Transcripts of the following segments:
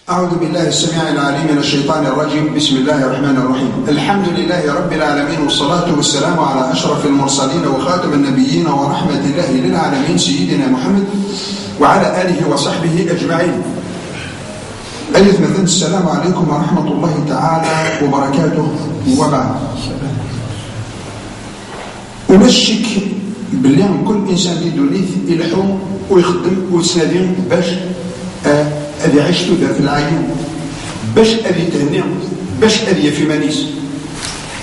أعوذ بالله السميع العليم من الشيطان الرجيم. بسم الله الرحمن الرحيم. الحمد لله رب العالمين، والصلاة والسلام على أشرف المرسلين وخاتم النبيين ورحمة الله للعالمين سيدنا محمد وعلى آله وصحبه أجمعين. أيها مثلا السلام عليكم ورحمة الله تعالى وبركاته. وبعد، ونشك باللي كل إنسان في دونيث يلحو ويخدم ويتسنادين باش أذي عيشتو ذات العين، باش أذي تهنيع، باش أذي في منيس.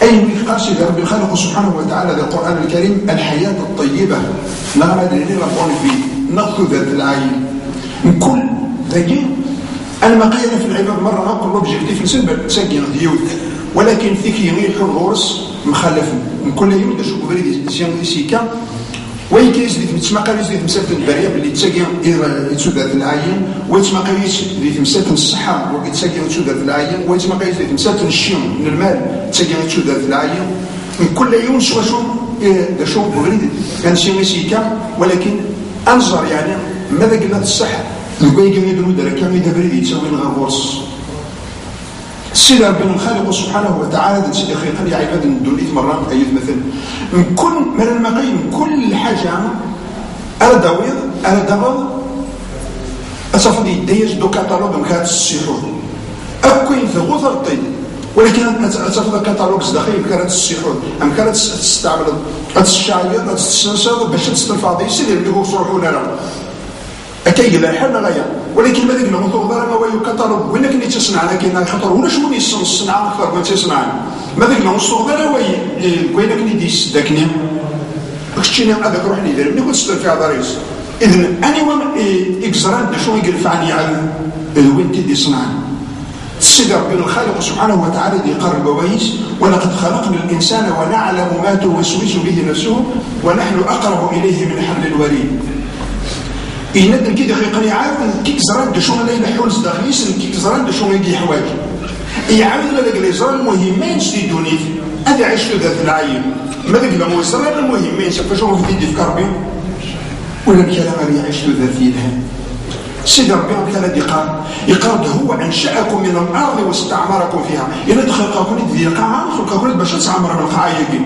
أي من قاسي رب الخالق سبحانه وتعالى ذا القرآن الكريم الحياة الطيبة نغمد لنا ربون فيه نغثو ذات العين من كل ذاكين. أنا ما قيلنا في العباد مرة نقول لوبجيكتيف نسبة تساقي ديوت، ولكن ثيكي يغير الرورس مخلف من كل يوم دا شوكو بريد سيكا وين كايس ديك متسمقاويس ديك مسافه البريه باللي تساقي يتسودات العين، ويتسمقاويس ديك مسافه الصحه ويتساقي يتسودات العين، ويتسمقاويس ديك مسافه الشيم من المال تساقي يتسودات العين. من كل يوم شو دا شو بغريد كان شي سيكا، ولكن انظر يعني ماذا قلنا الصحه الكوي كان يدرو دار كان يدبريد يتسوي غير غورس. السيد ربنا الخالق سبحانه وتعالى سيدي خلقنا يا عباد ندوليت مرات أيد مثل من كل من المقاييس كل حاجة أردوض أصفد يديش دو كاتالوج مكات السيحور أكوين في غوثر طيب، ولكن أصفد كاتالوج داخل مكات السيحور أم كانت تستعمل الشعير تستنسل باش تستنفاضي سيدي اللي هو صروحونا له أكيد لا حنا غاية، ولكن ماذا قلنا نطلب ضرر ما ويو كتالوج وين كني تصنع لنا كاين خطر ولا شمون يصنع الصناعة أكثر من تصنع ماذا قلنا نطلب ضرر وين كني ديس داكني كشتينا هذاك روح لي دير ملي كنت تصدر فيها ضريس. إذن أنا وين إكزران شو يقرف عني على وين تدي صنع السيد ربنا الخالق سبحانه وتعالى يقرب بوايس ولقد خلقنا الإنسان ونعلم ما توسوس به نفسه ونحن أقرب إليه من حبل الوريد. يندن كي دقيقة يعاود كيك زران دو شون لا يلحون صداخليس كيك زران دو شون يجي حوايج يعاود لك لي زران مهمين سدي دونيت هذا عيشتو ذات العين ماذا قلنا مو زران المهمين شوف شو في دي فكر بهم ولا الكلام اللي عيشتو ذات يدها. سيد ربي كان يقال هو أنشأكم من الأرض واستعمركم فيها إلا دخلكم ذي القاعة خلقكم باش تعمر من القاعة يجي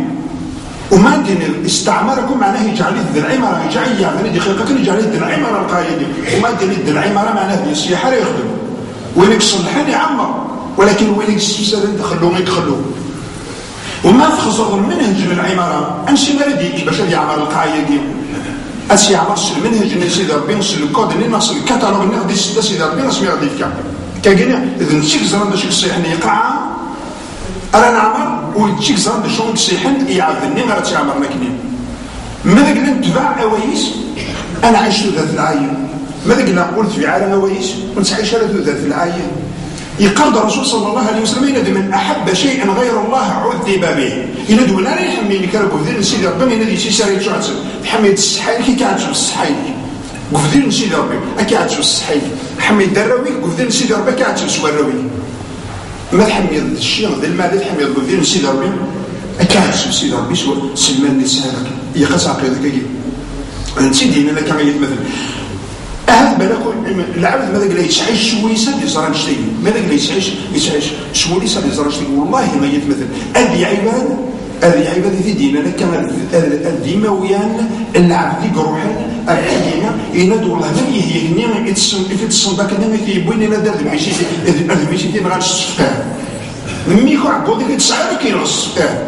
وما دين استعمركم معناه يجعل ذي العمارة يجعل يعني دقيقة يجعل ذي العمارة القايدة، وما دين ذي العمارة معناه يصيح يخدم وين يصلحان يعمر، ولكن وين يستفسد يدخلوه يدخلوه وما تخصص المنهج للعمارة أنسي مرديك باش يعمر القايدة أنسي يعمر المنهج اللي سيد ربي نصل الكود اللي نصل الكتالوج اللي غادي سيد ربي نصل غادي يفكر كاين إذا نشيك زران باش يصيح يقع أنا نعمر ويتشيك زران شون تسيحن يعذني ما غاتعمر مكنين. ماذا قلنا نتبع أوايس أنا عشت ذات العين، ماذا قلنا قلت في عالم أوايس كنت عايش ذات العين. يقال الرسول صلى الله عليه وسلم ينادي من أحب شيء غير الله عذب به، ينادي ولا يحميني كربو في ذي نسيد ربي ينادي سيساري شعتل حميد السحايل كي كانت السحايل وفي ذي نسيد ربي أكاد السحايل حميد الدراوي وفي ذي نسيد ربي كانت السواروي ما تحميض الشيء ذي المال تحميض بذين نسيد ربي أكاد سيد ربي سوى سلمان نسالك يقص عقيدك يجي نسيدين أنا كما يتمثل أهل بلاكو العبد ماذا قال يتعيش شويسة لزران شتي ماذا قال يتعيش شويسة لزران شتي والله ما يتمثل هذه عباد في ديننا كما الديمويان العبد قروحان الحيينة ينادوا الله ما يهني يتصن ذاك النمي يبوين لنا دار المعيشي المعيشي ما غاديش تفهم ميكو عبودك يتسعى كيلو الصفاه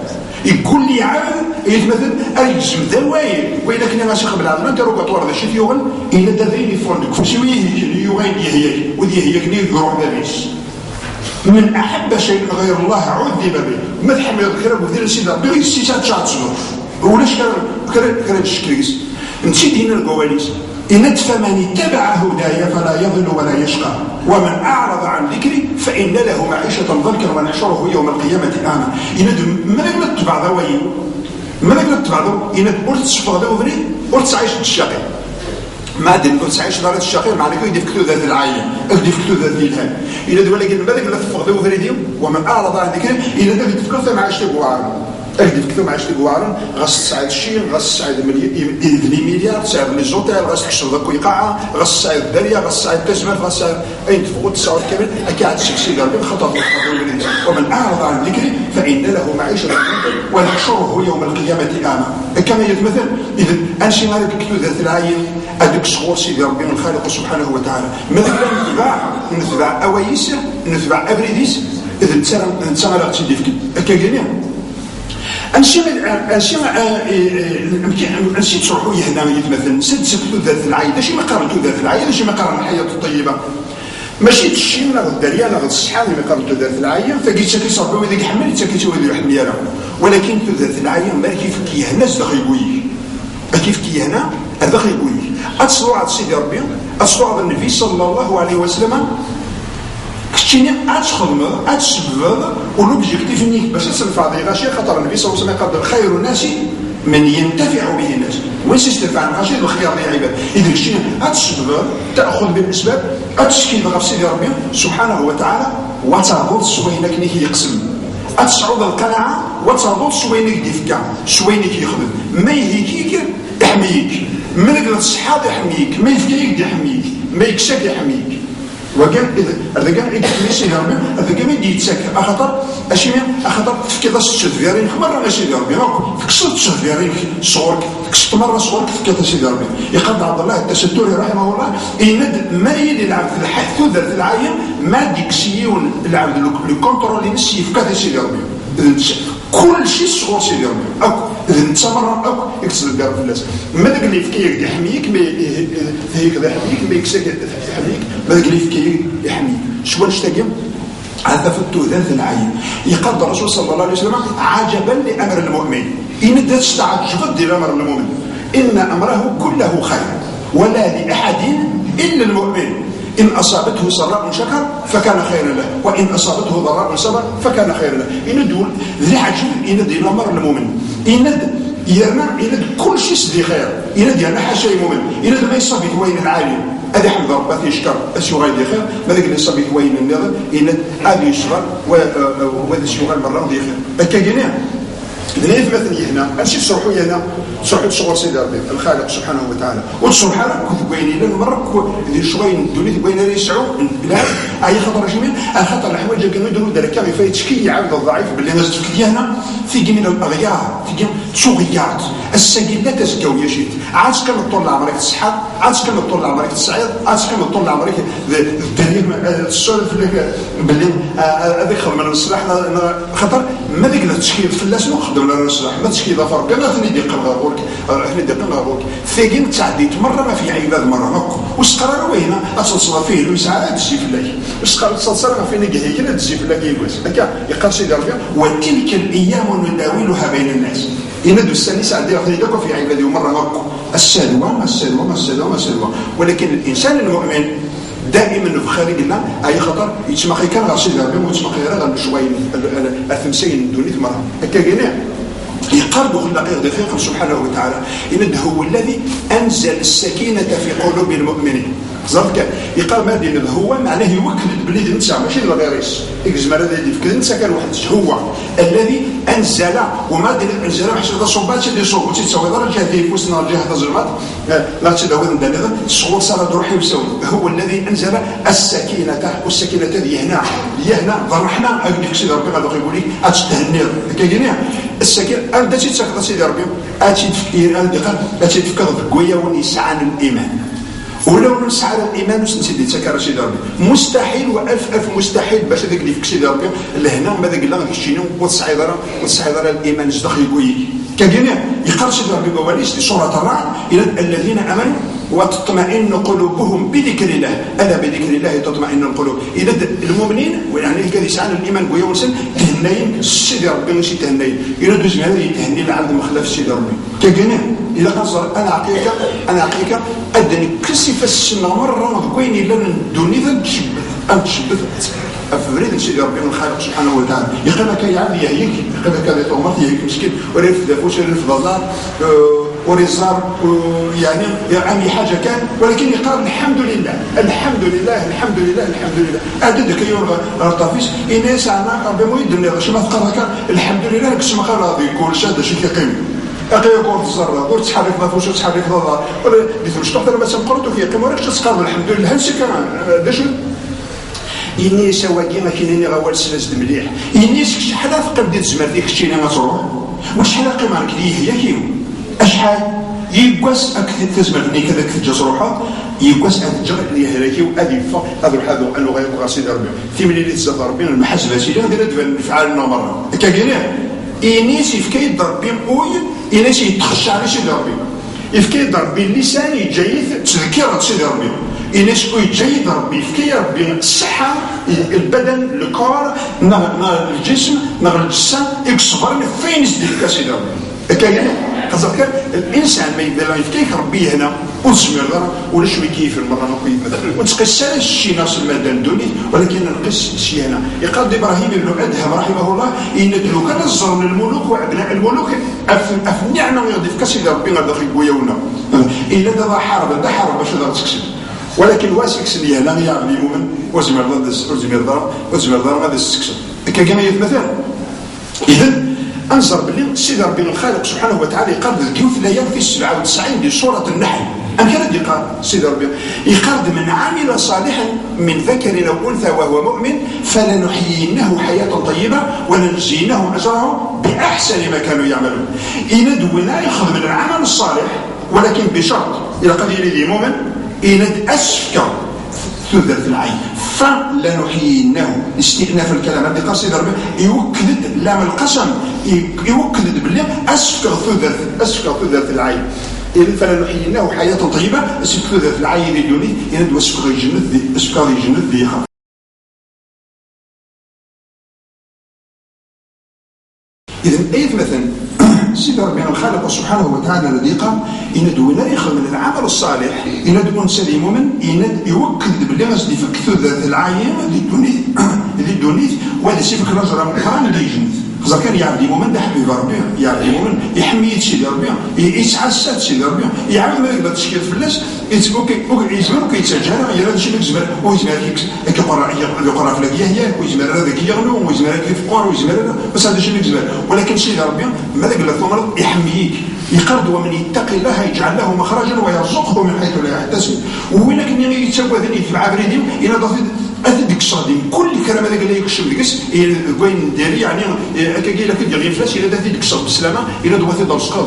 يقول لي عاد يتمثل الجسم دواير وإذا كنا ماشي قبل هذا انت روك طوار ذا شي يوغل إلا داذين يفرندك فشي يوغين يهيك ودي هيك ني يروح بابيس. من أحب شيء غير الله عذب به ما تحمل الكرب وذي السيدة بغي السيسات شاتصنو ولاش كان الشكريس نسيت هنا القواليس إن فمن اتبع هدايا فلا يضل ولا يشقى ومن أعرض عن ذكري فإن له معيشة ضنكا ونحشره يوم القيامة أعمى. إن ما نتبع ذوي ما نتبع ذوي إن قلت تشفى ذوي قلت عايش الشقي ما دين قلت عايش دارة الشقي معنى كي يدفكتو ذات العين يدفكتو ذات الهام إن ولكن ما ذاك لا تفقدوا ذريديهم ومن أعرض عن ذكري إن ذاك يدفكتو مع اشتبوا اجدي كثر معاش تقوارن غاس تساعد الشيء غاس تساعد مليار تساعد لي زوتيل غاس تكسر ذاك ويقاعه غاس تساعد الدريه غاس تساعد تسمات غاس تساعد اين تفوت تساعد كامل اكيد سكسي ربي خطر ومن اعرض عن ذكري فان له معيشه ونحشره يوم القيامه اعمى كما يتمثل. اذا انشي هذاك كتو ذات العين هذاك صغور سيدي ربي الخالق سبحانه وتعالى مثلا نتبع اوايس نتبع ابريديس اذا نتسمى لا تسيدي فيك كجميع نسيت تروحوا هنا مثلا سد ذات العين ماشي ما قارنتو ذات العين ماشي ما قارن الحياه الطيبه ماشي تشي ناخذ الدريه ناخذ الصحه اللي قارنتو ذات العين فقيت شكي صاحبي ذيك حمل حتى كيتولي يحمل يرا ولكن ذات العين ما كيف كيهنا داخل يقوي كيف كيهنا داخل يقوي اتصلوا على سيدي ربي اتصلوا على النبي صلى الله عليه وسلم كتشيني اتخدم اتسبب ولوبجيكتيف نيك باش تصرف هذه غاشي خاطر النبي صلى الله عليه وسلم قال خير الناس من ينتفع به الناس وين يستنفع غاشي الخيار ديال العباد اذا كتشيني اتسبب تاخذ بالاسباب اتشكي بغير سيدي ربي سبحانه وتعالى وتهبط سوينك نيك يقسم اتصعد القناعه وتهبط سوينك ديفكا سوينك يخدم ما يهيكيك يحميك من قلت الصحه يحميك ما يفكيك يحميك ما يكساك يحميك وكان هذا كان عيد ماشي ربي هذا كان يدي يتسكر اخطر اشي اخطر تفكير الشفيرين مره ماشي ربي فكسرت الشفيرين صورك كسرت مره صورك فكيت سيدي ربي يقد عبد الله التستوري رحمه الله يند ما يدي العبد الحث ذات العين ما ديكسيون العبد لو كونترول نسي فكيت سيدي ربي كل شيء صغور سيدي ربي اذا انت مره يكسر الدار في الناس ما داك اللي فكيك يحميك ما هيك يحميك ما يكسك يحميك ما داك اللي فكيك يحميك شو نشتاقي هذا فتو ذات العين يقال الرسول صلى الله عليه وسلم عجبا لامر المؤمن ان تستعجب ديال امر المؤمن ان امره كله خير ولا لاحد الا المؤمن إن أصابته سراء شكر فكان خيرا له وإن أصابته ضراء صبر فكان خيرا له إن دول ذي عجب إن دي الأمر المؤمن إن يرنا كل شيء سدي خير إن دي أنا حاشا المؤمن إن ما يصابي وين العالم هذا حمد ربك يشكر أسيو غير خير ما ذاك اللي يصابي وين النظر إن هذا يشغل وهذا الشغل مرة دي خير أكاجنيا ليه مثلا هنا أنشي تصرحوا هنا تصرحوا تصور سيدي ربي الخالق سبحانه وتعالى وتصرح لك كنت بيني لنا مرة ذي شوين الدنيا بين لي يسعوا لا أي خطر جميل خطر الحوايج اللي كانوا يديروا ذلك كان يفايت شكي عبد الضعيف باللي نزلت في هنا في من الأغيار في صغيرات السجل لا تزكوا يا شيت عاد كان طول عمرك الصحة عاد كان طول عمرك السعيد عاد كان طول عمرك الدليل السولف اللي باللي هذاك خدم من الصلاح خطر ما ذيك التشكيل في الناس نخدم لنا الصلاح ما تشكيل فرق ما ثني ديق الغابورك احنا ديق الغابورك ثقين تعديت مرة ما في عباد مرة نقو وسقرار وين اتصل فيه المساعدة تجي في الله وسقرار تصل ما في نجي هنا تجي في الله يجوز هكا يقال سيدي ربي وتلك الايام نداولها بين الناس يندو السنيس عندي يدك في عبادي ومرة نقو السلوى ولكن الانسان المؤمن دائما في خارج الله اي خطر يتسمى كان غير سيدي ربي ويتسمى غير شويه الثمسين دونيت مره هكا كاين يقرب خلق دقيقا سبحانه وتعالى إنه هو الذي أنزل السكينة في قلوب المؤمنين زرك يقال ما دين هو معناه يوكل بليد نتاع ماشي الغيريس اكزمر هذا اللي فكر نتاع كان واحد هو الذي انزل وما دين انزل حتى صوبات اللي صوب تسوي درجه هذه فوسنا الجهه الظلمات لا تداول ندير الصور صار روحي وسوي هو الذي انزل السكينه والسكينه هذه هنا فرحنا هكذا سيدي ربي غادي يقول لك اتهنير كاينين السكينه انت تتسكر سيدي ربي اتفكير اتفكر بقويه ونسعان الايمان ولو نسعى الايمان وسنسيدي تسكر سيدي ربي مستحيل والف مستحيل باش هذاك اللي فيك سيدي ربي لهنا ما ذاك لا غتشيني وتصعيدرا الايمان زدخ يقوي كاينين يقرا سيدي ربي بواليس سوره الرعد الى الذين امنوا وتطمئن قلوبهم بذكر الله الا بذكر الله تطمئن القلوب اذا المؤمنين يعني كذا يسعى الايمان قوي ونسن تهنين سيدي ربي ماشي تهنين الى دوز هذه تهني العبد مخلف سيدي ربي كاينين اذا قصر انا اعطيك ادني كسف السنه مره كوين الا ندوني ذا تشبث افريد سيدي ربي الخالق سبحانه وتعالى يقول لك يا عبدي هيك يقول لك هذا طومات هيك مسكين وريف دافوش ريف ضلال وريزار يعني أي حاجة كان، ولكن يقال الحمد لله الحمد لله الحمد لله الحمد لله. أدد كيور الطافيس إناس أنا بمويد النظر شما تقرأ الحمد لله كسما قال هذا يقول شاد شي كيقيم أقي يكون في الزرة قلت تحرك ضافوش وتحرك ضرة ولا ديتوش تحضر بس مقرطو كيقيم وراك تسقر الحمد لله هنسي كمان داشو إني سواقي ما كاينين غوال سلاس مليح إني شحال فقد بديت زمر ديك الشيء ما تروح وشحال قيمة كديه هي كيو أشحال يقاس أكثر تزمرني كذا كتجاز روحها يقاس أتجر اللي هلاكيو أدي فق هذا الحذو أنه غير قصيد ربي في من اللي تزاد ربي المحاسبة سيدي هذا دابا فعلنا مرة كاينين إنيس يفكي ضربي أوي إنيس يتخشى على سيدي ربي يفكي ضربي اللسان يجيد تذكير سيدي ربي إنيس يجيد ربي يفكي ربي الصحة البدن الكور الجسم الجسم يكسبر فين يزدك سيدي ربي كاينين قصدك الانسان ما يبدا يفكيك ربي هنا وزمر ولا شوي كيف المره نقول مثلا وتقيس الشيء ناس المدن دوني ولكن نقيس الشيء هنا يقال ابراهيم بن ادهم رحمه الله يندلو كان الزر من الملوك وابناء الملوك اف النعمه يضيف كسيد ربي غير داخل بوياونا الا دابا حارب باش تقدر تكسب ولكن واسكس اللي هنا يعمل المؤمن وزمر ضرب غادي تكسب كما مثلا اذا انظر باللي سيدي ربي الخالق سبحانه وتعالى يقرد الكيوف الايام في 97 دي سوره النحل أمكن يقال سيدي ربي يقرد من عمل صالحا من ذكر او انثى وهو مؤمن فلنحيينه حياه طيبه ولنجزينهم اجرهم باحسن ما كانوا يعملون. يندونا ياخذ من العمل الصالح ولكن بشرط الى قدير ذي مؤمن يند اسفك ثلث العين فلنحيينه استئناف الكلام هذه قصيده ربي يوكد لام القسم يوكد بالله اسفك ثلث العين فلنحيينه حياه طيبه اسفك ثلث العين يدوني يند اسفك الجنة ذي اذا اية مثلا سيدي ربنا الخالق سبحانه وتعالى الذي قال إن دونا يخل من العمل الصالح إن دون سليم مؤمن إن يوكد باللي غادي يفك ثلث العايم اللي دونيت وهذا سيفك الرجل مقران اللي يجنث خاصة كان يعبد مؤمن ده حبيب ربي يعبد مؤمن يحمي سيدي ربي يتعسى سيدي ربي يعمل ما يقدر تشكيل في الناس يزمر كيتسجل يرى شي يزمر ويزمر يقرا في الهيا ويزمر هذاك يغنو ويزمر في الفقر ويزمر بس هذا شيء يزمر ولكن سيدي ربي ماذا قال ثمر يحميك يقرد ومن يتقي الله يجعل له مخرجا ويرزقه من حيث لا يحتسب وين كان يتسوى ذني في عبريدي الى ضفيد أديك صادم كل الكلام هذا قال لي يكشف لكس وين داري يعني كاين لك ديال الفلاس الى داتي ديك بالسلامه الى دواتي دار السقاط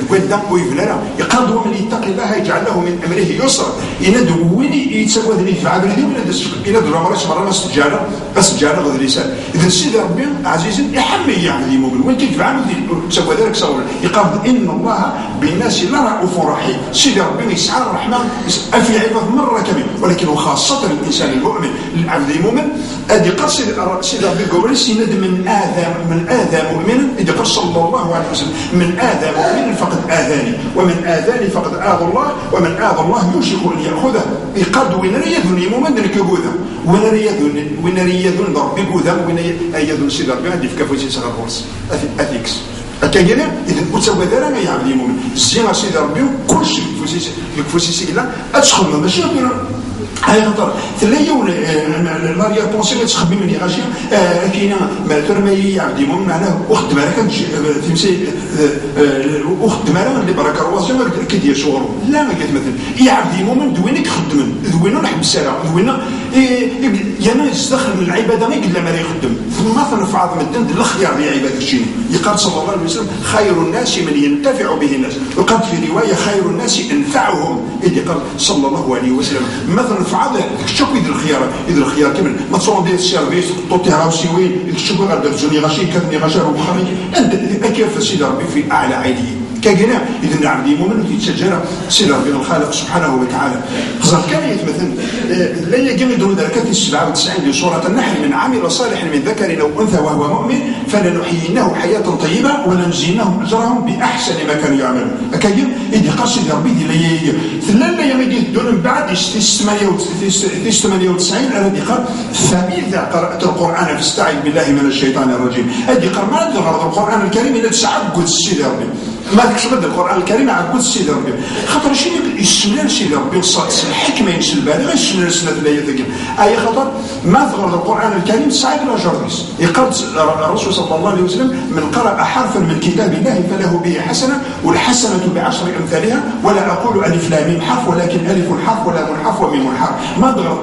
وين دام ويفلا يقرد ومن يتقي الله يجعل له من امره يسرا الى دوين يتسوى ذني في عبريدي الى دو مره السجاله غير لسان اذا سيدي ربي عزيز يحمي يعني مؤمن وين كيفعل تسوى ذلك صور يقرد ان الله بالناس لرؤوف رحيم سيدي ربي يسعى الرحمن في عباد مره كبير ولكن وخاصه الانسان المؤمن العبد المؤمن ادي قصد سيدي ربي قول سند من اذى مؤمنا اذا قال صلى الله عليه وسلم من اذى مؤمنا فقد اذاني ومن اذاني فقد اذى الله ومن اذى الله يوشك ان ياخذه يقاد وين يذن مؤمن ذلك يقوذه وين يذن ربي يقوذه وين يذن سيدي ربي هذه في كفوتي صغر فرس اثيكس كاين اذا وتسوى ذلك يا عبد المؤمن الزينه سيدي ربي كل شيء كفوتي سيدنا ادخل ماشي هاي خطر ثلاثة لا ريبونسي ما تخبي مني غاشي كاينه ما ترمي عبد المؤمن معناه اخت مالك تمشي اخت مالك اللي برك رواسي ما كيدير شغل لا ما قالت مثلا يا عبد المؤمن دوينك خدم دوينو نحب السلام دوينو يا ناس دخل من العباده ما يقول ما يخدم ثم مثلا في عظم الدين الخيار يا عباد الشيء يقال صلى الله عليه وسلم خير الناس من ينتفع به الناس وقد في روايه خير الناس انفعهم اذ قال صلى الله عليه وسلم مثلا في عظم شكو يدير الخيار كامل ما تصور ديال السيرفيس طوطي راوسي وين شكو غادر زوني غاشي كاتني غاشا وخري انت كيف سيدي ربي في اعلى عينيه كاينه اذا عبد المؤمن يتسجل سيدي ربي الخالق سبحانه وتعالى خاصه كان مثلا لا يجمع دون ذلك 97 في سوره النحل من عمل صالحا من ذكر او انثى وهو مؤمن فلنحيينه حياه طيبه ولنجزينهم اجرهم باحسن ما كانوا يعملون كاين اذا قال سيدي ربي ثلاثه يمدي دون من بعد 98 الذي قال فاذا قرات القران فاستعذ بالله من الشيطان الرجيم هذه قال ما غرض القران الكريم الا تعبد سيدي ربي ما تكتب القران الكريم عقود سيدي ربي خاطر شي يسمى سيدي ربي الصاد الحكمه ينسل بالغ يسمى سنه الايه ذيك اي خاطر ما ذكر القران الكريم صعيب لا جرس يقرأ الرسول صلى الله عليه وسلم من قرأ حرفا من كتاب الله فله به حسنه والحسنه بعشر امثالها ولا اقول الف لام ميم حرف ولكن الف حرف ولام حرف وميم حرف ما ضغط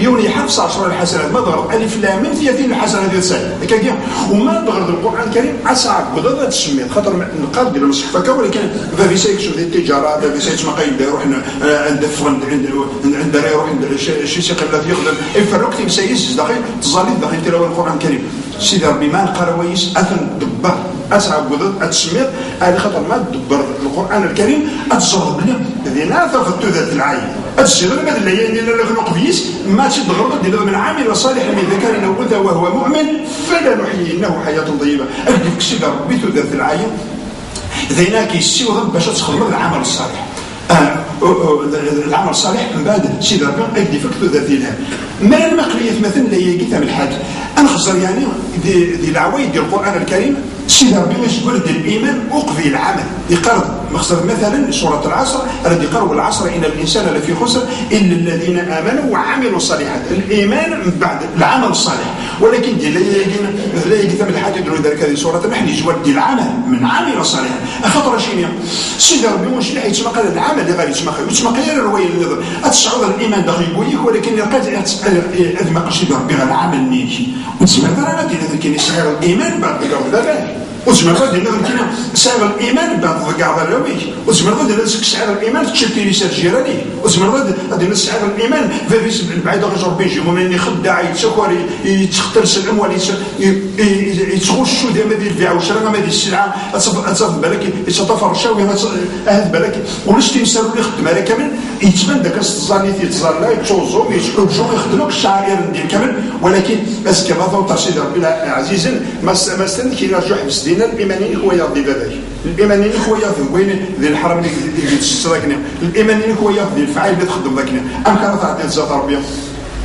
يوني حرف 10 الحسنات ما ضغط الف لام ميم 30 الحسنه ديال ساعه هكا وما ضغط القران الكريم اصعب بضغط تسميه خاطر نقاد ديال المصحف هكا ولكن فافي سيكشن ديال التجاره فافي سيكشن ما قايد يروح عند فرند عند يروح عند شي سي قبله يخدم يفرق تي مسيس داخل تظالي داخل تلاوه القران الكريم سيدي ربي ما نقرا ويس اثن دبر اصعب بضغط تسميه على خاطر ما تدبر القران الكريم اتصرف بلي ذينا ثقت ذات العين الشيء ما اللي لا نقبيس ما تضغط ديال من عامل صالح من ذكر او انثى وهو مؤمن فلنحيينه حياه طيبه اديك سيدي ربي ذات العين ذينا كيسيوض باش تخدم العمل الصالح العمل الصالح من بعد سيدي ربي يدي فكتو ذات الهام ما المقريه مثلا اللي هي قيتها من الحاج انا خزر يعني دي العوايد ديال القران الكريم سيدي ربي باش يقول ديال الايمان اقضي العمل يقرض مخزر مثلا سوره العصر الذي قرأ العصر ان الانسان لفي خسر الا الذين امنوا وعملوا الصالحات الايمان من بعد العمل الصالح ولكن ديال لا يقيتها من الحاج يديروا ذلك هذه سوره النحل يجوا ديال العمل من عمل صالحا خاطر شيني سيدي ربي واش اللي حيت قال العمل اللي غادي يتسمى غير الروايه اللي تصعد الايمان داخل يقولك ولكن لقيت هذا ما قالش ربي غير العمل نيجي وتسمى ترى ديال هذا كاين صغير الايمان بعد ذلك وتسمى غادي كاين صغير الايمان بعد كاع الراوي وتسمى غادي صغير الايمان تشتي رساله جيراني وتسمى غادي صغير الايمان في بعيد غير ربي يجي من خداع يتسكر يتختلس الاموال يتغشوا ديال هذه البيع والشراء هذه السلعه تصاف بالك يتطفر الشاوي هذا بالك وليش تيسالوا اللي خدم على كامل يتبان داك الزاني تيتزال يتوزو يتحوجوا يخدموك الشعائر ديال كامل ولكن اسكي ما سيدي ربي عزيزا ما استنى كيرجعوا حبس دينا الايمانيين هو يرضي باباك الايمانيين هو يرضي وين ذي الحرم اللي تستراكنا الايمانيين هو يرضي الفعال اللي تخدم ذاكنا ام كانت عندي الزات ربي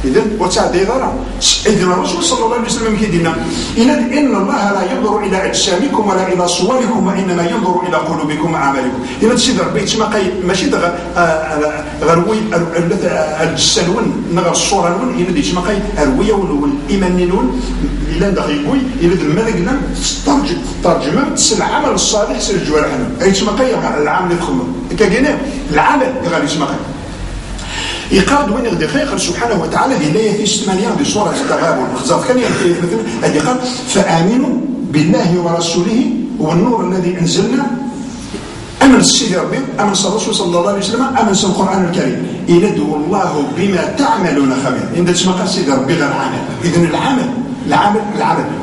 اذا وتعدي ضرر اذن الرسول صلى الله عليه وسلم كيدينا ان الله لا ينظر الى اجسامكم ولا الى صوركم وانما ينظر الى قلوبكم واعمالكم اذا تسيد ربي تما ماشي غروي الجسالون نغير الصوره نون الى تما الرويه والايمانيون الى داخل يقول الى الملك لم ترجمه العمل الصالح سير الجوارحنا اي تما العمل اللي تخدم كاين العمل غادي تما يقاد وين يغدي خير سبحانه وتعالى لا في 8 بصورة التغابن خزاف كان مثلا هذه قال فآمنوا بالله ورسوله والنور الذي أنزلنا أمن السيد ربي أمن الرسول صلى الله عليه وسلم أمن القرآن الكريم يندعو الله بما تعملون خبير إن تسمى قال السيد ربي غير عمل إذن العمل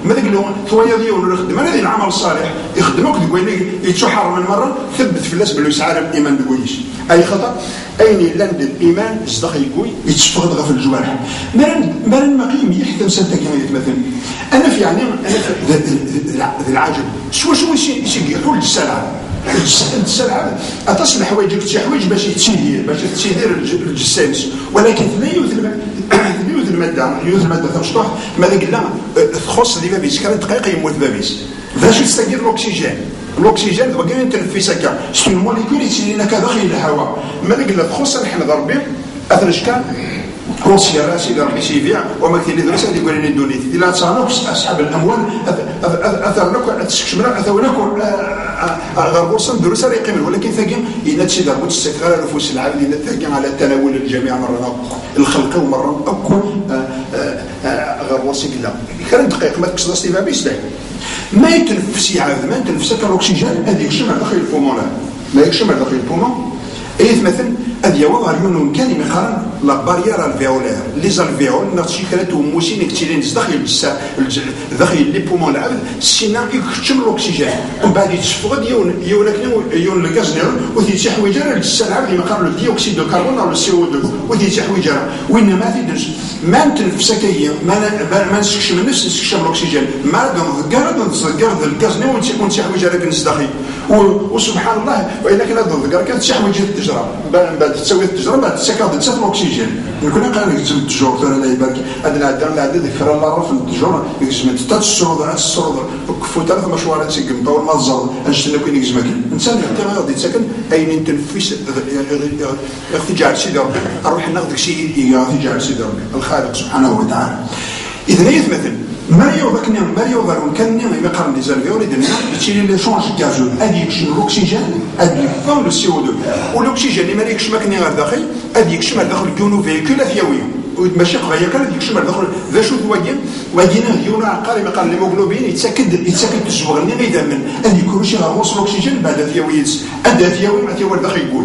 ماذا قال لهم ثواني ديال الخدمه هذا العمل الصالح يخدموك تقول يتشحر من مره ثبت في الناس باللي يسعى الايمان كويس اي خطا اين لند الايمان يصدق يقول يتفقد في الجوارح ما المقيم يحتم سنتك مثلا انا في يعني انا في العجب شو يحول السلعه السلعه اتصل حوايجك شي حوايج باش تسيدير الجسامس ولكن لا يوث الماده مشطوح ماذا قلنا تخص دي بابيس كان دقيقه يموت بابيس باش يستقر الاكسجين دابا كاين تنفس هكا شي الموليكول يسيرنا داخل الهواء ماذا قلنا تخص نحن ضربي اثر كان روسيا راسي ربي سيفيع وما كاين اللي درس يقول لي دونيتي الا تصانوكس اصحاب الاموال اثر لك تشكمنا اثوناكم غربوصا دروس راه يقيم ولكن ثقيم الى تشي ضربوا تستكرار نفوس العابدين ثقيم على تناول الجميع مره الخلق ومره اكو غربوصي كلا كان دقيق ما تكسر استيفا بيسلاك ما يتنفس يعاود ما يتنفس الاكسجين هذه يكشم على داخل البومون ما يكشم على داخل البومون اي مثلا هذه وضع اليون كان يقارن لا بارير الفيولير لي زالفيول ناتشي كانت موسين كتيرين داخل لي بومون العبد سينا يكتم الاكسجين ومن بعد يتفقد يون الغاز نيرون وتيتي حويجه للجسد العبد يقارن الديوكسيد دو كربون ولا السي او 2 وتيتي حويجه وين ما تيدرس ما نتنفسك هي ما نسكش من نفس نسكش الاكسجين ما نذكر الغاز نيرون وتيكون شي حويجه لك نصدقي وسبحان الله والا كان هذا الذكر كانت شي حويجه التجربه بعد تسوي التجربه بعد تسكر الاكسجين كنا قال لك التجور ترى لا يبارك هذا العدم لا عدد فرا لا رف التجور يجمع تتصرد على الصرد كفو ثلاث مشوارات سيقم طول ما الزرد انشتنا كوين يجمع الانسان يعطي غادي تسكن اين تنفس اختجار سيدي ربي اروح ناخذ شيء اختجار سيدي ربي الخالق سبحانه وتعالى. اذا يثمثل ماريو ذاكني ماريو ضرون كان ما يقارن لي زالفيور يدير يشيل لي شونج كازو هذه يكشف الاكسجين هذه فون لو سي او 2 والاكسجين اللي ما يكشف ماكني غير داخل هذه يكشف داخل كونو فيكول ثيويه ماشي قضيه كان يكشف داخل ذا شو واجينا ديونا عقاري ما قال الهيموغلوبين يتسكد الزوغني غير من ان يكون شي غوص الاكسجين بعد ثيويه هذا ثيوي ما ثيوي داخل يقول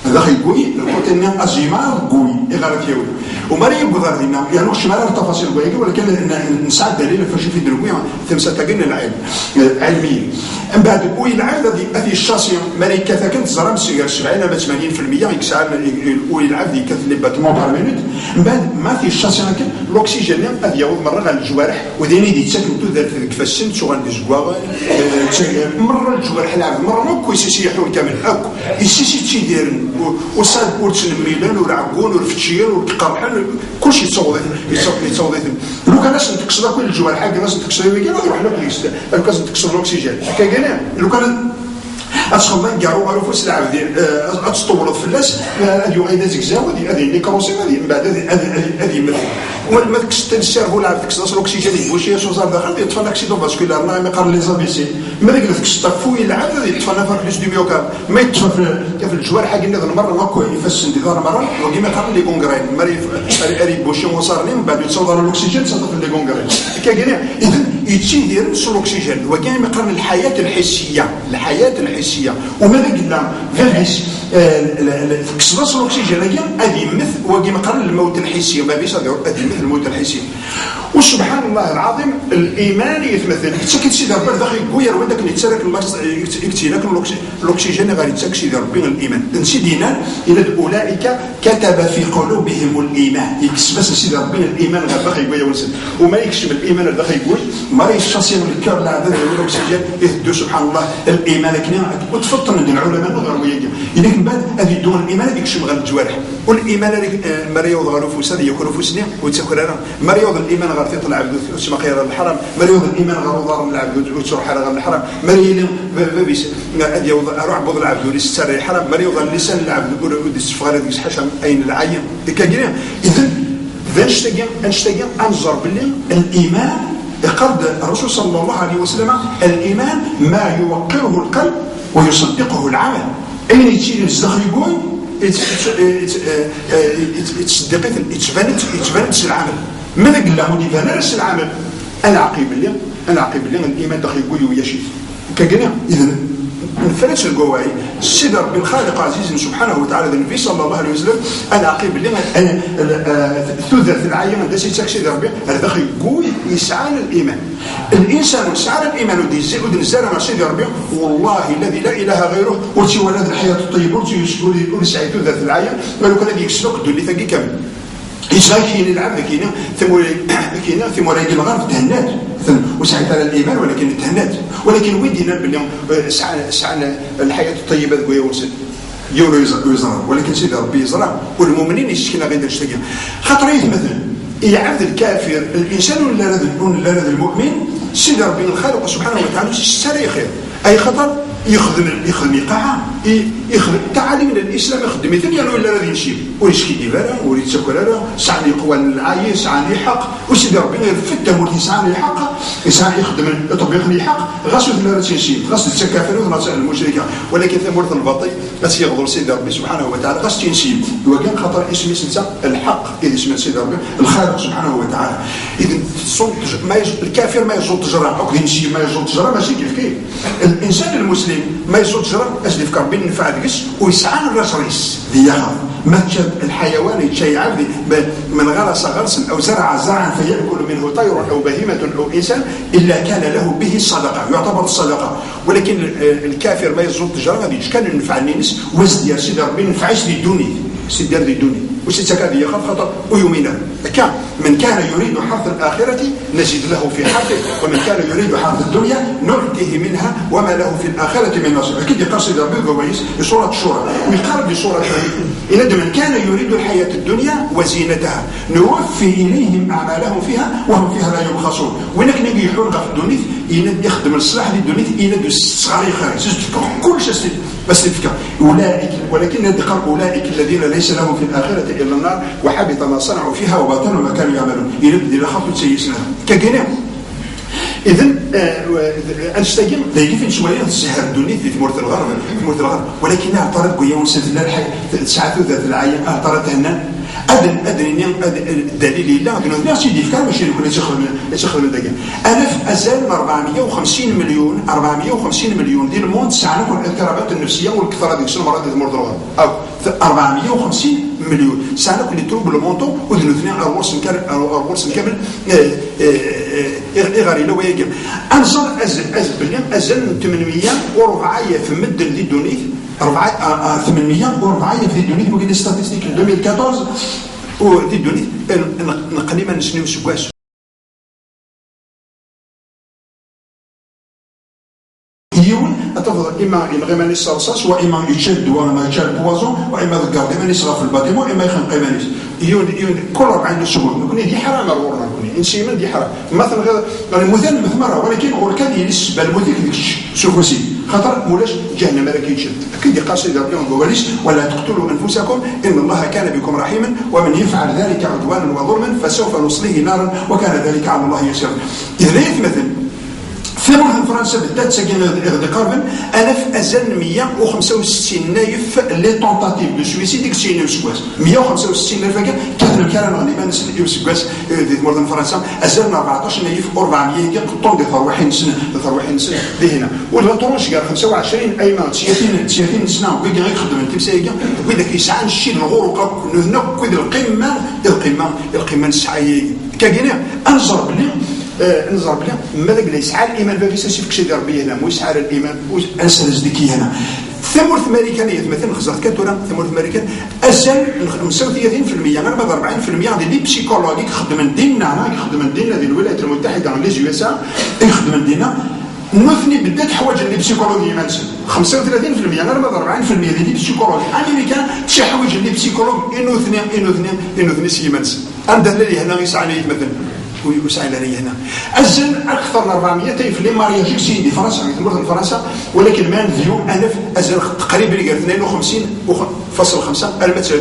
هذا خيقوي الكوتين أزيمار قوي إغارة يوي وماري يبغى ذينا يعني وش مارا التفاصيل قوية ولكن نساعد دليل فشي في دروية ثمسة تجن العلم علميا من بعد قوي العلم هذه الشاسية ماري كذا كنت زرام سيجار 70 ل 80% يكسر قوي العلم ذي كث لباتمون بار مينوت من بعد ما في الشاسية لكن الأكسجين هذه يعود مرة على الجوارح وديني دي تسكن تذر كفسن شو عند الجوار مرة الجوارح العلم مرة ما كويس يسيحون كامل أكو يسيسي تشيدير وصاد بورتس الميلان والعقون والفتشير والقرحان كل شيء يتصوض لو كان لازم تكسر كل الجوارح حاجه لازم تكسر ويجي يروح لك ليست لو كان تكسر الاكسجين كان لو كان أصلا ما نقارو غير فوس العبد أتطورت في الناس هذه غير زكزاو هذه اللي كروسي هذه من بعد هذه مثل ما تكسر السيرفو العبد تكسر الأكسجين واش هي شوزار داخل يطفى الأكسيدون فاسكولار ما يقارن لي زابيسي ما ديك تكسر فوي العبد هذه يطفى نفر ليش دي ميوكارد ما يطفى في الجوارح حق النظر مرة ما كوي يفسن دي ظهر مرة وكي ما يقارن لي كونغرين مري أري بوشي وصار من بعد يتصور الأكسجين صدق لي كونغرين كاين إذا يتشير سو الأكسجين وكاين ما يقارن الحياة الحسية وماذا قلنا في الحس كسرس الأكسجين هذه مثل وكما قال الموت الحسي ما بيش هذه مثل الموت الحسي وسبحان الله العظيم الإيمان يتمثل يتسكت سيدي ربي داخل يقوير وداك يتسرك يكتيناك الأكسجين غادي يتسكت سيدي ربي الإيمان نسيدينا إلى أولئك كتب في قلوبهم الإيمان يكسب بس سيدي ربي الإيمان غير داخل يقوير ونسل وما يكشف الإيمان داخل يقوي ما يشخصي من الكار العدد الأكسجين يهدو سبحان الله الإيمان كنا وتفطن عند العلماء الغربية إذا من بعد هذه دون الإيمان يكشف غير الجوارح والإيمان مريض غير فوساد يكون فوسني وتكرر مريض الإيمان غير تطلع عبد اسمه خير الحرام مريض الإيمان غير ضار العبد وتروح على غير الحرام مريض بيس أدي أروح بضل العبد وليستر الحرام مريض اللسان العبد يقول ودي الصفغة هذيك حشم أين العين كجري إذا أنشتجن أنظر بالله الإيمان قد الرسول صلى الله عليه وسلم الإيمان ما يوقره القلب ويصدقه العمل أين يتشيل الزخر يقول يتصدقت يتبانت العمل ماذا قال له يتبانت العمل أنا عقيب اللي الإيمان دخل يقول ويشيف كجنا إذا نفرش القواعي السدر بالخالق عزيز سبحانه وتعالى النبي صلى الله عليه وسلم انا عقيب اللي ثلث العين ده سيتاكسي ربي هذا داخل يقوي يسعى للايمان الانسان يسعى للايمان ودي نزال مع سيدي ربي والله الذي لا اله غيره ورتي ولد الحياه الطيبه ورتي سعيد ثلث العين قالوا كان يكسلك دولي ثقي كامل كاين العبد كاين ثموريك الغرب تهنات وسعيت على الايمان ولكن تهنات ولكن ويدينا باليوم سعنا الحياه الطيبه ذوي ورسل يولو يزرع ولكن سيدي ربي يزرع والمؤمنين يشكينا غير الشتاقه خاطر مثلا يعبد الكافر الانسان ولا المؤمن سيدي ربي الخالق سبحانه وتعالى السري خير اي خطر يخدم يقع يخدم تعاليم الاسلام يخدم مثل يعني ولا غادي نمشي ويشكي ديفارا ويتسكرارا سعني قوى العاي سعني حق وسيدي ربي يفتح ولي سعني حق يسعى يخدم يطبق لي حق غاسو لا تنشي غاسو التكافر وغاسو المشركه ولكن ثمرة الباطل غاسو يغضر سيدي ربي سبحانه وتعالى غاسو تنشي وكان خطر اسمي سنتا الحق اذا اسم سيدي ربي الخالق سبحانه وتعالى اذا الكافر ما يزول تجرى اكو نمشي ما يزول تجرى ماشي كيف الانسان المسلم ما يزول تجرى اجل في كربين نفع ديكس ويسعى الرسريس ديالها مثل الحيوان يتشي عبدي من غرس غرسا او زرع زرعا فيأكل منه طير او بهيمة او انسان الا كان له به صدقة يعتبر الصدقة ولكن الكافر ما يزول تجرى غادي كان ينفع الناس وزد يا سيدي ربي نفعش للدنيا سيدير دي الدنيا واش تكاد يخاف خطر ويمينا كان من كان يريد حرث الآخرة نزيد له في حرثه ومن كان يريد حرث الدنيا نعطيه منها وما له في الآخرة من نصيب. أكيد يقصد ربي كويس بسورة الشورى ويقارب بسورة إن من كان يريد الحياة الدنيا وزينتها نوفي إليهم أعمالهم فيها وهم فيها لا يبخسون. وينك نجي يحول في الدنيا يخدم الصلاح للدنيا ينادوا الصغار خارج كل شيء بس تفكر أولئك ولكن يذكر أولئك الذين ليس لهم في الآخرة إلا النار وحبط ما صنعوا فيها وباطل ما كانوا يعملون. إلى خاطر تسيسنا كجنة إذن أنستجم ذي فين شوية السحر الدنيا في ثمرة الغرب ولكن اعترض قيون سنة الحي ساعة ذات العين اعترض هنا أدري الدليل لا بنو سيدي فكر ماشي يكون يشخل من دقيقة. ألف أزال 450 مليون ديال الموند ساعة الاضطرابات النفسية والكثرة ديك المرض ديال مرض الغرب أو 450 مليون ساعة اللي تروب المونطو ودنو اثنين أرورس كامل إغاري لو يجب أنصر أزل 804 في مدة دي دونيث 804 في دونيث وكاين ستاتستيك 2014 ودي دونيث نقليما نسنيو سكواس تفضل اما ينغي الصرصاص واما يشد واما يشد بوازون واما ذكر اما يصرف في الباتيمون اما يخنق مانيس كل 40 سبوع نكون دي حرام الورنا نكون انسيمن دي حرام مثلا المثال مثل مره ولكن هو كان ينسب المثال ديك شوفوا سي خاطر مولاش جهنم مالك يتشد اكيد قاصد ربي بواليش ولا تقتلوا انفسكم ان الله كان بكم رحيما ومن يفعل ذلك عدوانا وظلما فسوف نصليه نارا وكان ذلك على الله يسيرا. اذا يتمثل في فرنسا بدات ساكن قربا 1665 نايف لي طونتاتيف دو سويسيد ديك السنين سكواس 165 نايف كان غالبا نسل سكواس دي مورد فرنسا ازلنا 14 نايف 400 طون دي ثروحين سنه دي هنا ولا طرونش قال 25 ايمان 30 سنه وكي يخدم التمسايق وكذا كيسعى الشيء الغرق هنا كذا القمه السعيه كاينه انظر بلي نظر بلي ماذا قال يسعى الايمان بابيس شي فكشي دار بيه هنا مو يسعى الايمان انسى ديكي هنا ثمرة امريكانيه مثلا خزرت كاتورا ثمرة امريكان ازال 35% غير 40% ديال لي بسيكولوجيك خدم ديننا ديال الولايات المتحده لي يو اس يخدم ديننا نثني بدات حوايج اللي بسيكولوجي مانسن 35% غير 40% ديال لي بسيكولوجي امريكان شي حوايج اللي بسيكولوج انو سي مانسن عندنا اللي هنا يسعى مثلا ويسعى لنا هنا أزل أكثر من 400 في لي مارياج يكسين دي فرنسا مثل فرنسا ولكن ما نفيو ألف أزل تقريبا اللي قال 52.5 المت 53%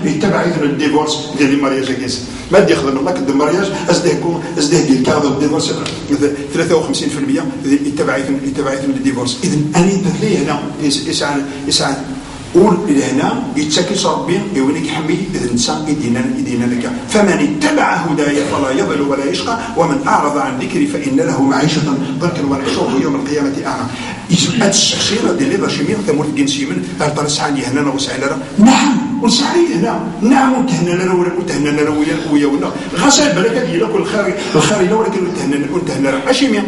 يتبع إذن الديفورس ديال لي مارياج كيس ما دي يخدم الله كد المارياج أزده ديال كادو الديفورس 53% يتبع إذن الديفورس. إذن أنا لي هنا يسعى قول إلى هنا يتسكس ربي يونيك حمي إذا الإنسان يدينا لك فمن اتبع هدايا فلا يضل ولا يشقى ومن أعرض عن ذكري فإن له معيشة ضنكا ونحشره يوم القيامة أعمى. إذا الشخصية ديال لي راشمين ثمور الجنسي من هل سعاني هنا وسعي لنا نعم ونسعي هنا نعم وتهنا لنا ويا ولا غسل بالك ديالك الخير ولكن وتهنا لنا أشيميا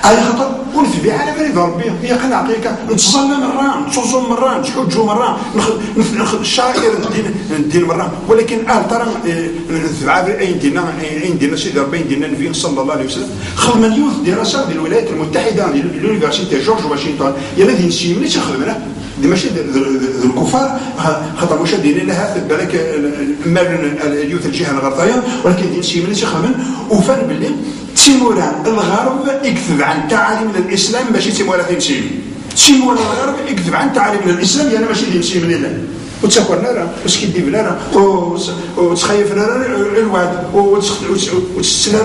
على خاطر ونثبي على مريض ربي هي قناعتك نتصلى مرة نتصوم مرة نحجوا مرة ناخذ الشاكر ندير مرة ولكن ترى نثبع عندنا سيدي ربي عندنا النبي صلى الله عليه وسلم خدم اليوث دراسة ديال الولايات المتحدة ديال اليونيفرسيتي جورج واشنطن يلا دي نسي ملي تخدمنا دي ماشي الكفار خاطر واش دايرين لها في بالك مال اليوث الجهه الغربيه ولكن دي نسي ملي تخدم وفان باللي تيمورا الغرب يكذب عن تعاليم الاسلام ماشي تيمورا تيمورا الغرب يكذب عن تعاليم الاسلام يعني ماشي دي من الله وتسكر لنا واش كيدير لنا وتخيف لنا الوعد وتستنى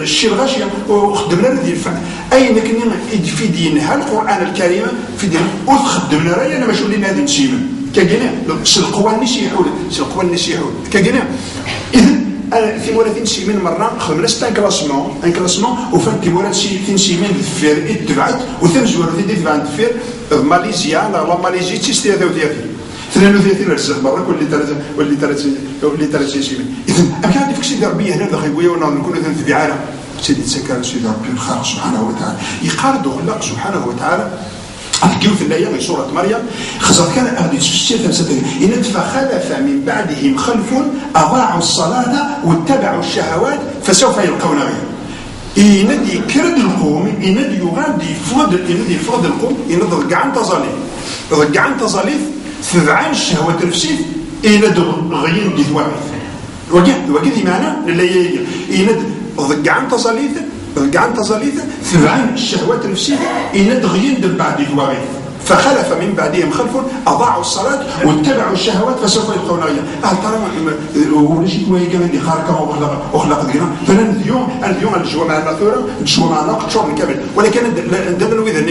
الشيء الغاشيه وخدم لنا ديال الفعل اين كنا في دينها القران الكريم في دين وتخدم لنا انا ماشي ولينا هذه نسيمه كاينه القوى النسيحول كاينه اذا في مورا سي من مرة خدمنا ستان كلاسمون وفان في مورا سي من الدفير اتبعت وثمزور في دفع الدفير ماليزيا لا ماليزيا تيستي 33 رزق برا واللي 30 سي من اذا كان عندي فكسي دربيه هنا داخل بويا وانا نكون نتبع على سيدي تسكر سيدي ربي الخالق سبحانه وتعالى يقارد خلق سبحانه وتعالى الكيوث اللي هي سورة مريم خزر كان أغدي تفسير إن فخلف من بعدهم خلف أضاعوا الصلاة واتبعوا الشهوات فسوف يلقون غير إندي كرد القوم إندي يغادي فضل القوم إندي ضقعان تظاليف ضقعان تظاليف فبعان الشهوات الفسيف إندي غيين دي ثوابث وكذي معنى اللي إندي ضقعان تظاليف فبعان الشهوات الفسيف إندي غيين دي بعد ثوابث فخلف من بعدهم خلف أضاعوا الصلاة واتبعوا الشهوات فسوف يلقون غيا ترى ونجيك وهي كمان اللي خارقة وخلق دينا فأنا اليوم الجوا مع المثورة الجوا مع ناقد شهر كامل ولكن دابا وإذا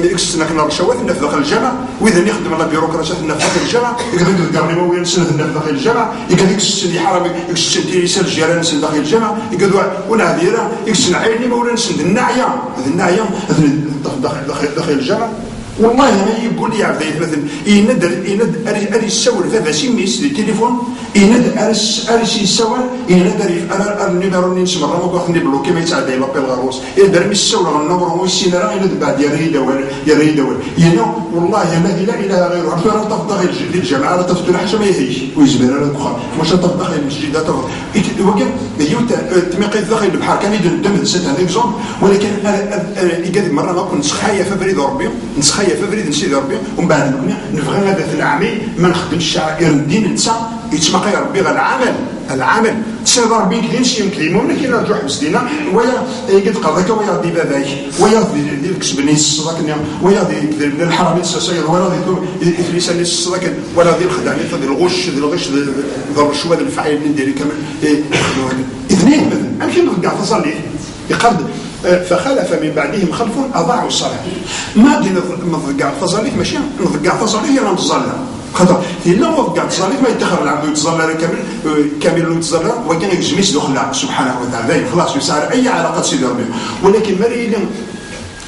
إكسنا كنا رشوات في داخل الجامعة وإذا يخدم على بيروقراطيات في داخل الجامعة يقدر يقدر وين سنة في داخل الجامعة يقدر يكسن حرامي يكسن تيسال الجيران سن داخل الجامعة يقدر وناديرة يكسن عيني ما ولا نسن الناعية داخل الجامعة والله ما يقول لي عبد مثلا يند اري السور فاسي ميس دي تليفون يند اري يسوى يند اري النيميرو اللي نسمع راه ما كنخدم بلوكي ما يتعدى يلا بالغروس يدير مي السور النمر هو السينارا يند بعد يريدوا والله الذي لا اله غيره عرفتوا راه تفضل الجماعه راه تفضل حاجه ما يهيش ويزبر على البخار واش تفضل المسجد وكان يوتا تميقي داخل البحر كان يدم سيت ان اكزومبل ولكن قال مره ما كنت خايف فريد ربي نسخايا فبريد نسيدي ربي ومن بعد نبغي هذا العامي ما نخدمش الشعائر الدين نتا يتمقى ربي غير العمل تسيد ربي كدين شي نكلمو ملي كنرجعو حبس دينا ويا قد قضاك ويا دي باباك ويا دي كسبني الصداك ويا دي الحرامي السيد ولا دي افليس لي الصداك ولا دي الخدامي دي الغش دي الرشوه ديال الفعال ندير كمان اثنين مثلا امشي نرجع تصلي يقرد فخلف من بعدهم خلف أضاعوا الصلاة ما دي نضقع التصاليف ماشي نضقع التصاليف هي نتظلى خاطر إلا نضقع التصاليف ما يتخر العبد يتظلى كامل يتظلى وكان يجميس دخل سبحانه وتعالى خلاص يسعر أي علاقة سيدي ربي ولكن مريد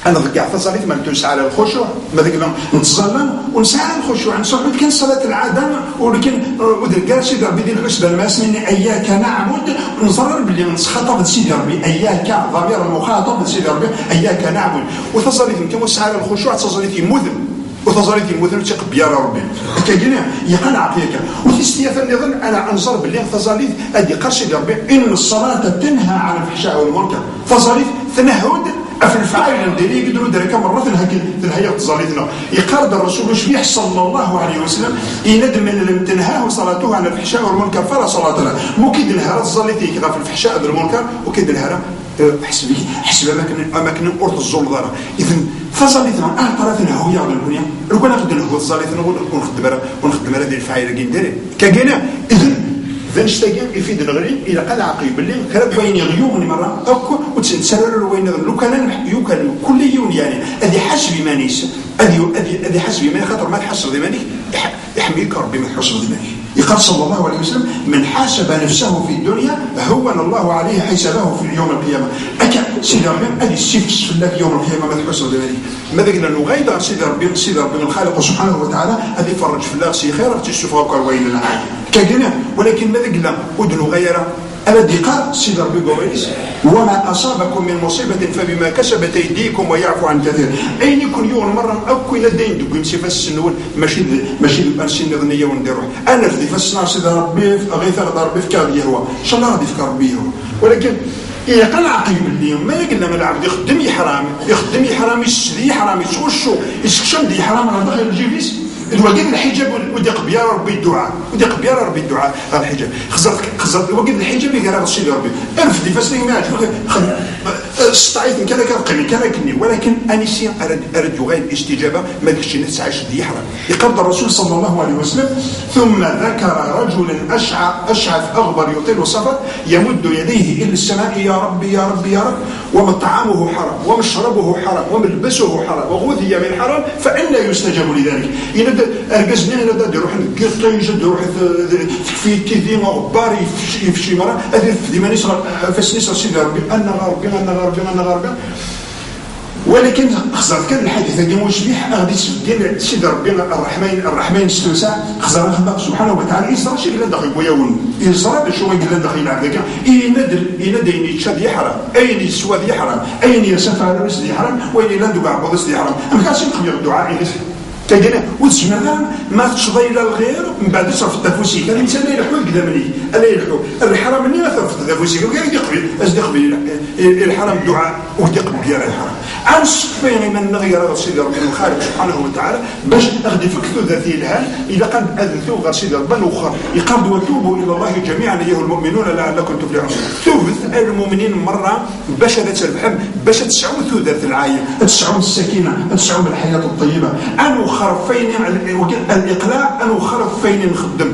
أنا ضقع تصاليف ما نتوسع على الخشوع ما ذاك نتظلم ونسعى على الخشوع نصحوا كان صلاة العادة ولكن ودركار سيدي ربي ديال الحسبة الماس مني إياك نعبد نصرر باللي نتخاطب سيدي ربي إياك ضمير المخاطب سيدي ربي إياك نعبد وتصاليف كما نسعى على الخشوع تصاليف يمذن وتصاليف يمذن تيقب يا ربي كاينين يقنع فيك وتستيافا نظن أنا أنظر باللي تصاليف أدي قال سيدي ربي إن الصلاة تنهى عن الفحشاء والمنكر تصاليف تنهد في الفعل نديري يقدروا دركا مرة تنهي تصاليتنا يقارد الرسول شبيح صلى الله عليه وسلم يندم من لم تنهاه صلاته عن الفحشاء والمنكر فلا صلاة له مو كيد الهرة تصليتي كذا في الفحشاء والمنكر وكيد الهرة حسب أماكن أرض الزلطة إذن فصليتنا طرفنا هو يا الدنيا لو كنا نخدم هو صليتنا ونخدم هذه الفعيلة كندير كاينه إذن فنشتاقين يفيد الغريب الى قال عقيب باللي كرب وين يغيوم مرة اكو وتسرر وين لو كان يمكن كل يوم يعني هذه حسب ما نيس هذه حسب ما خاطر ما تحسب ذمانك يحميك ربي ما تحسب ذمانك يقال صلى الله عليه وسلم من حاسب نفسه في الدنيا هون الله عليه حسابه في يوم القيامه اكا سيدي ربي هذه السيف في الله في يوم القيامه ما تحسب ذمانك ماذا قلنا انه غير سيدي ربي الخالق سبحانه وتعالى هذه فرج في الله سي خير تشوفوا وين العالم كاينه ولكن ماذا قلنا ودنو غيره الذي قال سيد ربي قويس وما أصابكم من مصيبة فبما كسبت أيديكم ويعفو عن كثير أين يكون يوم مرة أو كل الدين دوك يمشي فالسنون ماشي الأرسين نظنية ونديروح أنا في فالسنار سيد ربي غيث ربي في كابيه هو إن شاء الله غادي في كربيه هو ولكن يقال عقيب اليوم ما قلنا من العبد يخدم حرام يسدي حرام يتوشو يسكشم دي حرام على داخل الجيبيس وقد الحجاب ودق بيا ربي الدعاء الحجاب خزرت وقد الحجاب يقرا الشيء ربي ألف دي فاسني ما استعيت كذا كني ولكن انسي ارد غير الاستجابه ما ديكش الناس عايش دي حرام يقرض الرسول صلى الله عليه وسلم ثم ذكر رجل اشعث اغبر يطيل السفر يمد يديه الى السماء يا ربي يا ربي يا رب ومطعمه حرام ومشربه حرام وملبسه حرام وغذي من حرام فأنا يستجاب لذلك أرقزني أنا دا يروح نقطيج يروح في كذي غبار في شي مرة هذه في ديما نسرى فاس نسرى سيدي ربي أنا غربي ولكن خزرت كان الحديث هذا مشبيح غادي ديال سيدي ربي الرحمن استوسع خزر خلق سبحانه وتعالى يزرع شي قال داخل وياون يزرع باش هو قال داخل هذاك ينادر يشاد يحرم اين يسواد يحرم اين يسافر على راسه يحرم وين لا ندوق على راسه يحرم ما كانش نقبل الدعاء تجينا وتجمع ما تشضي الى الغير من بعد تصرف التفوسي كان الانسان لا يلحق قدامني الا يلحق الحرام مني ما صرف التفوسي كان يقبل يقبل الحرام الدعاء ويقبل ديال الحرام عن صفين من غير سيدي ربي الخالق سبحانه وتعالى باش اغدي فكتو ذاتي الهال اذا كان اذنتو غير سيدي ربي اخر يقرب وتوبوا الى الله جميعا ايها المؤمنون لعلكم تفلحون توبت المؤمنين مره باش هذا تربحهم باش تسعوا ذات العايه تسعوا السكينه تسعوا الحياه الطيبه ان خرفين الاقلاع ان خرفين نخدم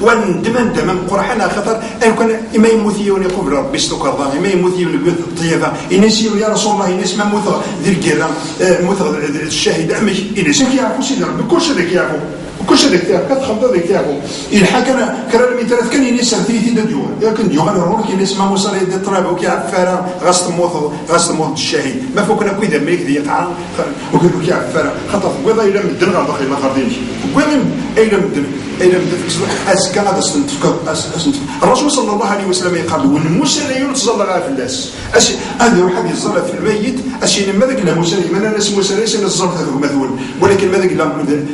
وندمن دمن قرحنا خطر ان كان ما يموتيون يقول ربي استكر ظاهر ما يموتيون يقول الطيبه ينسيوا يا رسول الله ينس ما موت ذي الكيران موت الشاهد امش ينس كيعرفوا سيدي ربي كلشي ذاك يعرفوا كلشي ذاك يعرف كتخمض ذاك يعرفوا الحق انا كرا من ثلاث كان ينس ثلاثه ديال لكن ديو غنروح كينس ما وصل يد الطراب وكيعرف فارا غاست موت الشاهد ما فوقنا كويدا ما يكذي يقع وكيقول كيعرف فارا خطر ويضا الى مدن غير داخل الاخر ديالي وين الى مدن إلى أزكى هذا استنتفكر الرسول صلى الله عليه وسلم يقال والمسلمين تظل على فلاس هذا واحد يظل في الميت أشي ماذا قال مسلم أنا ناس مسلم الظل هذا مثول ولكن ماذا قال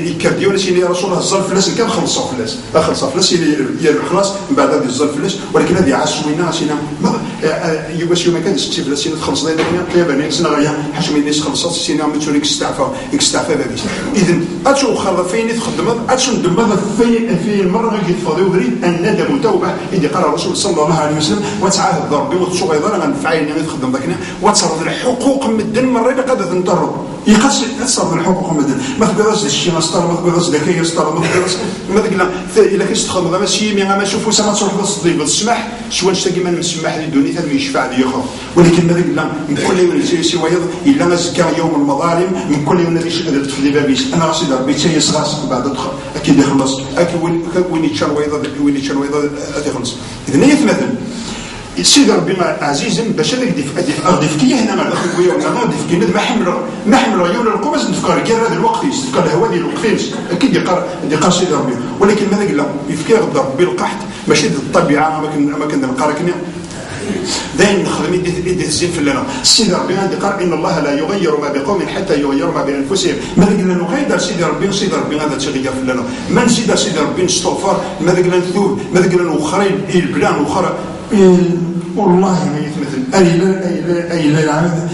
يكرديون أشي يا رسول الله الظل فلاس كان خلص فلاس خلاص من بعد هذه الظل فلاس ولكن هذه عشوينا أشينا يباش يوم كان ستي فلاس خلص ذلك يا بني سنا غيا حشم الناس خلصت سينا متشونيك استعفى بابيس إذن أتشو خلفين تخدم أتشو ندم في المرة اللي يتفاضي وبريد الندم توبة إذا قال الرسول صلى الله عليه وسلم وتعاهد ربي وتصوغ أيضا غنفعل إني تخدم ذاكنا وتصرف الحقوق مدن مرة اللي قد تنطر يقص تصرف الحقوق مدن ما تقدرش الشيء مسطر ما تقدرش ذكية مسطر ما تقدرش ما تقول إلا كنت تخدم غير ماشي مي ما نشوفوا سما تروح للصديق بالسماح شو نشتاقي من السماح للدنيا ثم يشفع لي يخاف ولكن ما تقول من كل يوم سوى إلا ما زكى يوم المظالم من كل يوم الذي شهدت في بابيس أنا رصيد ربي تيسغاس بعد أكيد يخلص وين يتشال ويضا تخلص إذا هي مثلا سيدي ربي عزيز باش اغدي فكيه هنا ما الاخ خويا ولا غادي فكيه ما حمل عيون القوس نفكر كاع هذا الوقت يفكر الهواء ديال الوقت اكيد يقار سيدي ربي ولكن ماذا قال له يفكر غدا ربي القحط ماشي الطبيعه ما كنلقى ركني داين نخدم يدي الزين في لنا سيدي ربي غادي قال ان الله لا يغير ما بقوم حتى يغيروا ما بانفسهم ماذا قلنا نغير سيدي ربي غادي تغير في لنا ما نزيد سيدي ربي نستغفر ماذا قلنا نذوب ماذا قلنا نخرين البلان اخرى والله ما يتمثل اي لا العمد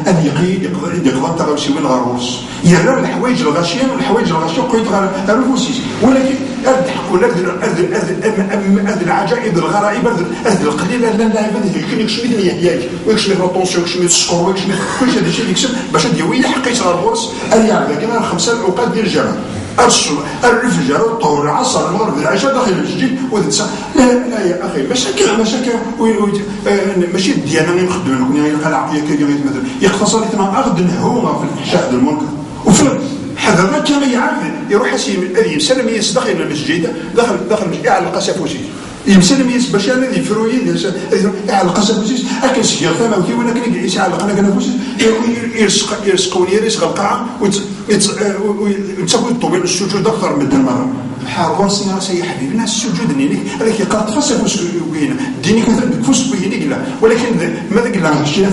ان يقضى تغوشي من غروس يرى الحوايج الغاشيه قيد غير الفوسيس ولكن الحق ولا هذه العجائب الغرائب هذه القليله لا يمكن يكشف لي ياك ويكشف الطونسيون ويكشف السكور ويكشف كل شيء هذا الشيء يكسب باش ديوي حقيت غروس اللي عندها كما خمسه الاوقات ديال الجامعه الرفجر الطهور العصر المغرب العشاء داخل المسجد وتنسى لا يا اخي مشاكل ماشي ديالنا نخدموا لكم يلقى العقليه كي مثلا يختصر لنا اخذ نهومه في الفحشاء المنكر وفي حذر كما يعرف يروح يسلم داخل المسجد داخل على القسافوسي يمسلم باش انا اللي فرويين على القسافوسي اكل سير فما وكي ولا كان يعيش على القنافوسي يرسقوني يرسق القاعه وتسوي الطوبين السجود اكثر من المره حارون سي حبيبنا السجود نينك هذاك يقرا تفسر وين دينك فوس وين لا ولكن ماذا قال لنا شي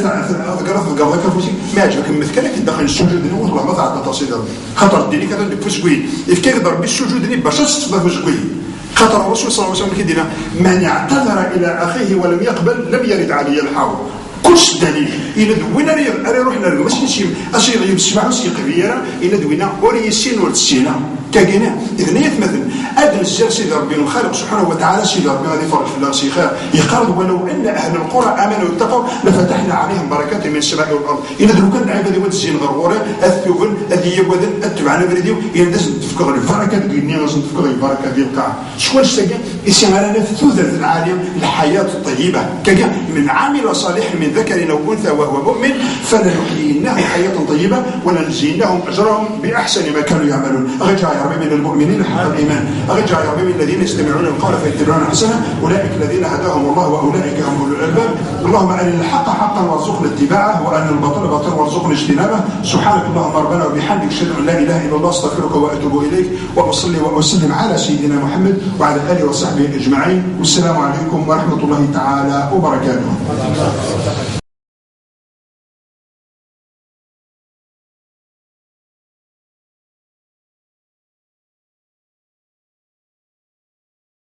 قرا كفوسي ما عجبك مثلك داخل السجود والله ما تعطى تصير خاطر دينك هذا فوس وين يفكر ضرب السجود باش تصدق وين خاطر الرسول صلى الله عليه وسلم كيدينا من اعتذر الى اخيه ولم يقبل لم يرد عليه الحوض كلش دليل إلى دوينا أنا روحنا ماشي شي أشياء يسمعوا شي قبيلة إلى دوينا وريسين ورتسينا كاينه إذن يتمثل أدنى الزر سيدي ربي الخالق سبحانه وتعالى سيدي ربي غادي يفرج في الله شي خير يقال ولو أن أهل القرى آمنوا واتقوا لفتحنا عليهم بركات من السماء والأرض إلى دروك العباد والزين غرغورة الثوبن الذي يبودن التبعنا بريديو إلى لازم تفكر البركات ديالنا لازم تفكر البركات ديال القاع شكون شتاقي إسمانا الثلث العالم الحياة الطيبة كجا من عامل صالح من ذكر أو أنثى وهو مؤمن فلنحيينهم حياة طيبة ولنجزينهم أجرهم بأحسن ما كانوا يعملون. أرجع يا ربي من المؤمنين حق الإيمان، أرجع يا ربي من الذين يستمعون القول فيتبعون أحسنه أولئك الذين هداهم الله وأولئك هم أولو الألباب. اللهم أرنا الحق حقا وارزقنا اتباعه وأرنا الباطل باطلا وارزقنا اجتنابه. سبحانك اللهم ربنا وبحمدك أشهد أن لا إله إلا الله أستغفرك وأتوب إليك وأصلي وأسلم على سيدنا محمد وعلى آله وصحبه أجمعين. والسلام عليكم ورحمة الله تعالى وبركاته.